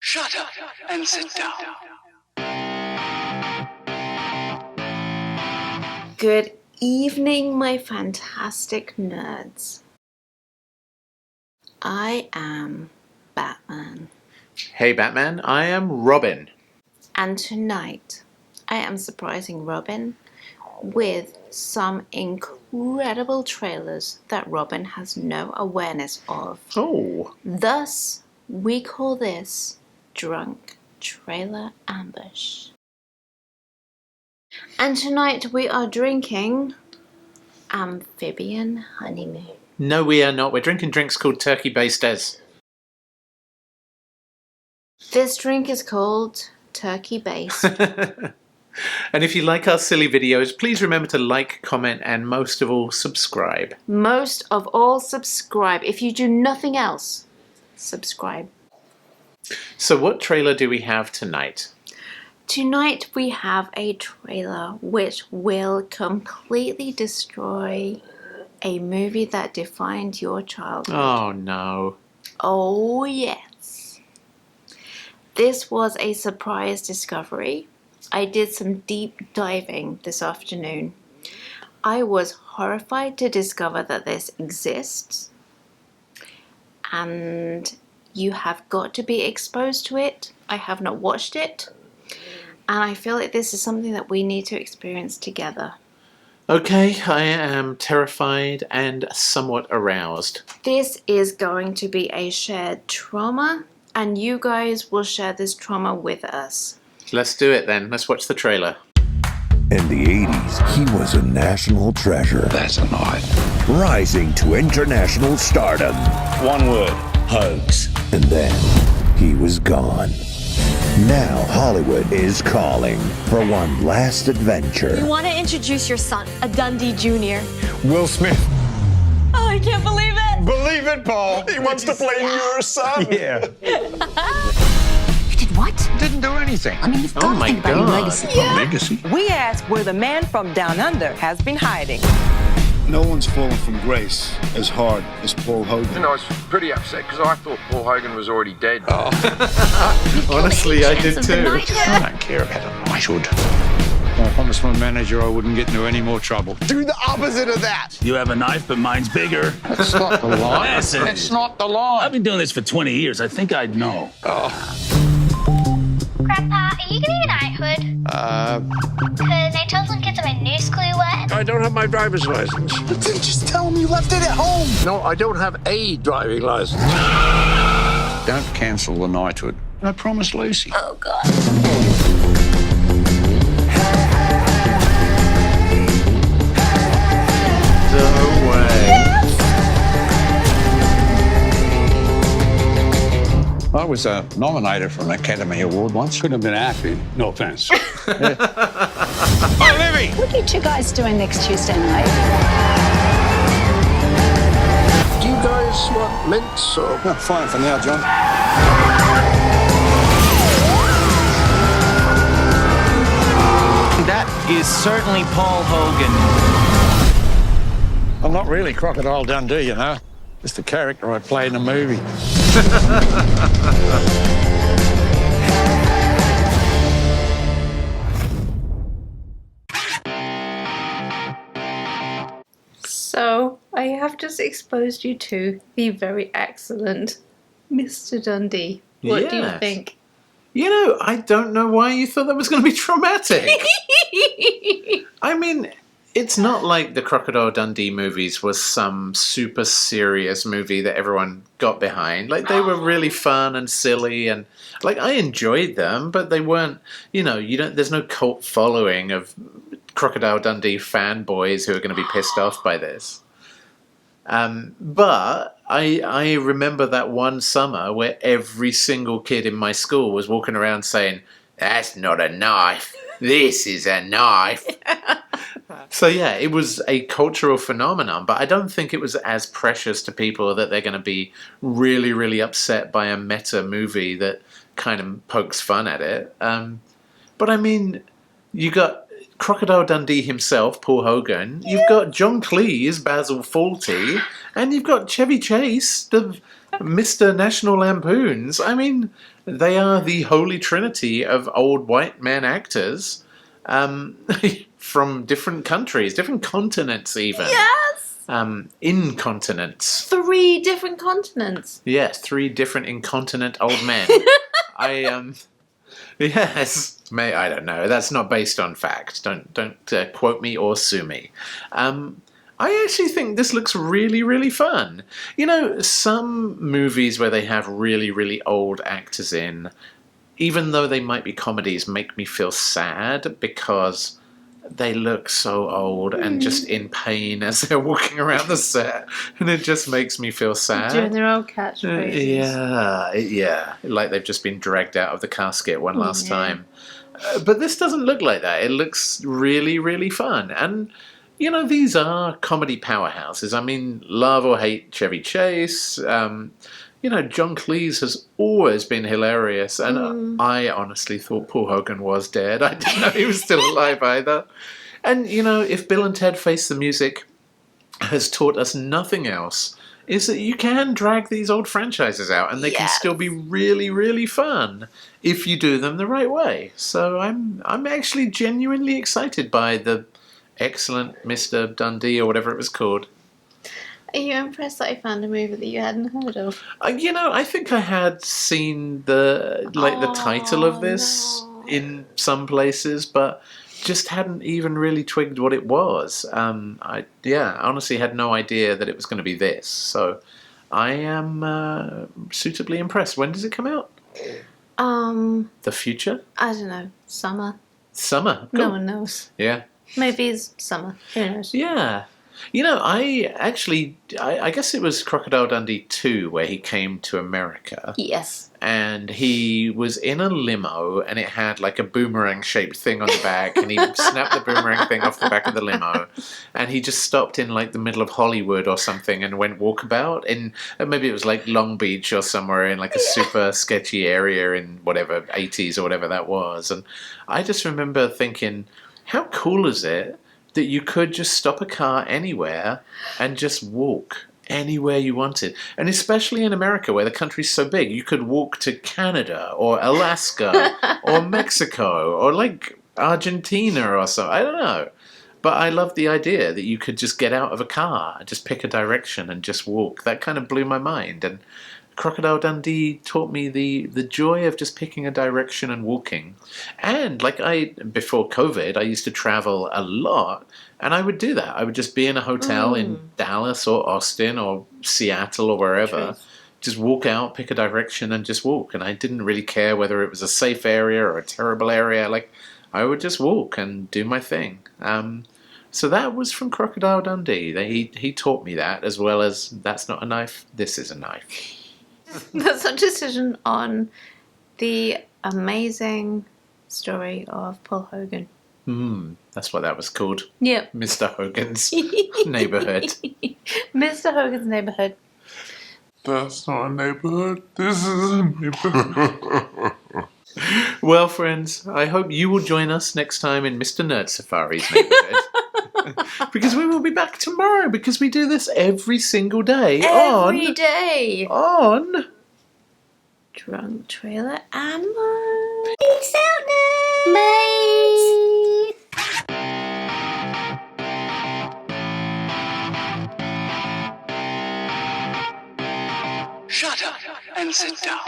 Shut up and sit down. Good evening, my fantastic nerds. I am Batman. Hey Batman, I am Robin. And tonight, I am surprising Robin with some incredible trailers that Robin has no awareness of. Oh. Thus, we call this Drunk Trailer Ambush. And tonight we are drinking Amphibian Honeymoon. No, we are not. We're drinking drinks called Turkey Bastes. This drink is called Turkey Based. And if you like our silly videos, please remember to like, comment, and most of all, subscribe. Most of all, subscribe. If you do nothing else, subscribe. So what trailer do we have tonight? Tonight we have a trailer which will completely destroy a movie that defined your childhood. Oh no. Oh yes. This was a surprise discovery. I did some deep diving this afternoon. I was horrified to discover that this exists, and you have got to be exposed to it. I have not watched it, and I feel like this is something that we need to experience together. Okay, I am terrified and somewhat aroused. This is going to be a shared trauma, and you guys will share this trauma with us. Let's do it then. Let's watch the trailer. In the 80s, he was a national treasure. That's a knife. Rising to international stardom. One word. Hoax. And then, he was gone. Now Hollywood is calling for one last adventure. You want to introduce your son, a Dundee Jr. Will Smith. Oh, I can't believe it. Believe it, Paul. He wants to play your son. Yeah. You did what? Didn't do anything. I mean, you've got Oh to my think about your God. legacy. Legacy? We ask where the man from down under has been hiding. No one's fallen from grace as hard as Paul Hogan. I was pretty upset because I thought Paul Hogan was already dead. Honestly, I did too. I don't care about a knighthood. If I was my manager, I wouldn't get into any more trouble. Do the opposite of that. You have a knife, but mine's bigger. That's not the line. Yes, it That's is. not the line. I've been doing this for 20 years. I think I'd know. Grandpa, are you getting a knighthood? Because I told some kids I'm a new school what? I don't have my driver's license. But then just tell him you left it at home. No, I don't have a driving license. Don't cancel the knighthood. I promised Lucy. Oh, God. No way. I was nominated for an Academy Award once. Could have been acting. No offense. Hi, Livy! What are you two guys doing next Tuesday night? Do you guys want mints or... Oh, fine for now, John. That is certainly Paul Hogan. I'm not really Crocodile Dundee, you know. Just the character I play in the movie. So, I have just exposed you to the very excellent Mr. Dundee. What do you Yes. think? You know, I don't know why you thought that was going to be traumatic. I mean, it's not like the Crocodile Dundee movies was some super serious movie that everyone got behind. Like, they were really fun and silly, and like, I enjoyed them, but they weren't, you know, there's no cult following of Crocodile Dundee fanboys who are going to be pissed off by this. But I remember that one summer where every single kid in my school was walking around saying, "That's not a knife. This is a knife." So yeah, it was a cultural phenomenon, but I don't think it was as precious to people that they're going to be really, really upset by a meta movie that kind of pokes fun at it. But I mean, you got Crocodile Dundee himself, Paul Hogan. You've got John Cleese, Basil Fawlty, and you've got Chevy Chase, the Mr. National Lampoons. I mean, they are the holy trinity of old white man actors from different countries, different continents even. Yes! Incontinents. 3 different continents. Yes, 3 different incontinent old men. Yes. I don't know. That's not based on fact. Don't quote me or sue me. I actually think this looks really, really fun. You know, some movies where they have really, really old actors in, even though they might be comedies, make me feel sad because they look so old and just in pain as they're walking around the set. And it just makes me feel sad. Doing their old catchphrases. Yeah. Like they've just been dragged out of the casket one last time. But this doesn't look like that. It looks really, really fun. And, you know, these are comedy powerhouses. I mean, love or hate Chevy Chase. You know, John Cleese has always been hilarious. And I honestly thought Paul Hogan was dead. I didn't know he was still alive either. And, you know, if Bill and Ted Face the Music has taught us nothing else, is that you can drag these old franchises out and they can still be really, really fun if you do them the right way. So I'm actually genuinely excited by the excellent Mr. Dundee or whatever it was called. Are you impressed that I found a movie that you hadn't heard of? You know, I think I had seen the title of this in some places, but just hadn't even really twigged what it was. I honestly had no idea that it was going to be this. So I am suitably impressed. When does it come out? The future? I don't know. Summer. Summer. Cool. No one knows. Yeah. Maybe it's summer. Who knows? Yeah. You know, I guess it was Crocodile Dundee 2 where he came to America. Yes. And he was in a limo and it had like a boomerang-shaped thing on the back and he snapped the boomerang thing off the back of the limo and he just stopped in like the middle of Hollywood or something and went walkabout in, maybe it was like Long Beach or somewhere in like a super sketchy area in whatever, 80s or whatever that was. And I just remember thinking, how cool is it that you could just stop a car anywhere and just walk anywhere you wanted? And especially in America where the country's so big, you could walk to Canada or Alaska or Mexico or like Argentina or so. I don't know. But I love the idea that you could just get out of a car, just pick a direction and just walk. That kind of blew my mind. And Crocodile Dundee taught me the joy of just picking a direction and walking. And like before COVID, I used to travel a lot and I would do that. I would just be in a hotel in Dallas or Austin or Seattle or wherever. Just walk out, pick a direction and just walk. And I didn't really care whether it was a safe area or a terrible area. Like I would just walk and do my thing. So that was from Crocodile Dundee. He taught me that, as well as that's not a knife, this is a knife. That's a decision on the amazing story of Paul Hogan. That's what that was called. Yep. Mr. Hogan's neighborhood. Mr. Hogan's neighborhood. That's not a neighborhood. This is a neighborhood. Well, friends, I hope you will join us next time in Mr. Nerd Safari's neighborhood. Because we will be back tomorrow, because we do this every single day. Every day. On Drunk Trailer Ammo. Peace out, nerds. Shut up and sit down.